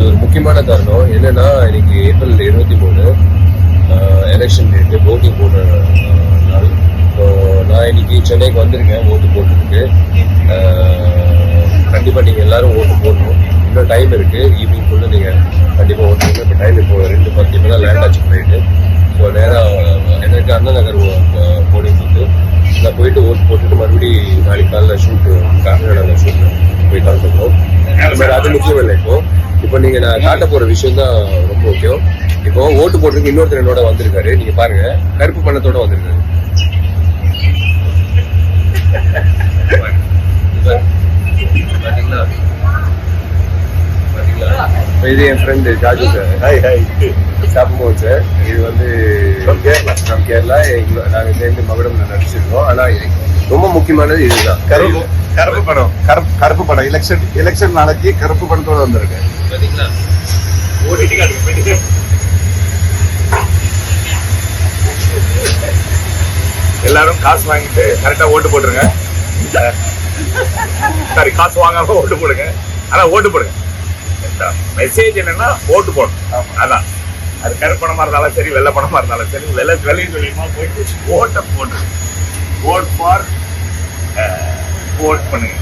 ஒரு முக்கியமான காரணம் என்னன்னா, இன்னைக்கு ஏப்ரல் 23 எலெக்ஷன் டேட்டு, ஓட்டிங் போடுற நாள். ஸோ நான் இன்னைக்கு சென்னைக்கு வந்திருக்கேன் ஓட்டு போட்டுருக்கு. கண்டிப்பாக நீங்கள் எல்லாரும் ஓட்டு போடணும். இன்னும் டைம் இருக்குது, ஈவினிங்குள்ளே நீங்கள் கண்டிப்பாக ஓட்டு போடணும். இப்போ டைம் இப்போ 2:10 இப்போ தான் லேண்ட் ஆச்சு போயிட்டு. ஸோ நேராக எனக்கு அண்ணா நகர் போலிங் போட்டு நான் போயிட்டு ஓட்டு போட்டுட்டு மறுபடியும் நாளைக்கு காலையில் ஷூட்டு காக்கிநாடாவில் ஷூட்டு போய் கலந்துக்கணும். அது முக்கியம் இல்லை. இப்போ நீங்க நான் காட்ட போற விஷயம் தான் ரொம்ப முக்கியம். இப்போ ஓட்டு போட்டுருக்கு இன்னொருத்தர் என்னோட வந்திருக்காரு. நீங்க பாருங்க, கருப்பு பணத்தோட வந்திருக்காரு. பாத்தீங்களா? இது என் ஃப்ரெண்டு ஜாஜு சார், சாப்பிடுவோம் சார். இது வந்து கேரளா. நாங்கள் சேர்ந்து மகுடம்ல நடிச்சிருக்கோம். ஆனா ரொம்ப முக்கியமானது இதுதான், கருப்பு படம். எலெக்ஷன் நாளைக்கு கருப்பு படத்தோட வந்திருக்கேன். பாத்தீங்களா? எல்லாரும் காசு வாங்கிட்டு கரெக்டா ஓட்டு போட்டுருங்க. சரி, காசு வாங்காம ஓட்டு போடுங்க. ஆனா ஓட்டு போடுங்க. மெசேஜ் என்னன்னா ஓட்டு போடணும். அதான், அது கருப்பு பணமா இருந்தாலும் சரி, வெள்ளை பணமா இருந்தாலும் சரி, வெளியும் சொல்லியுமா போயிட்டு ஓட்டை போட்டு ஓட் பண்ணுங்க.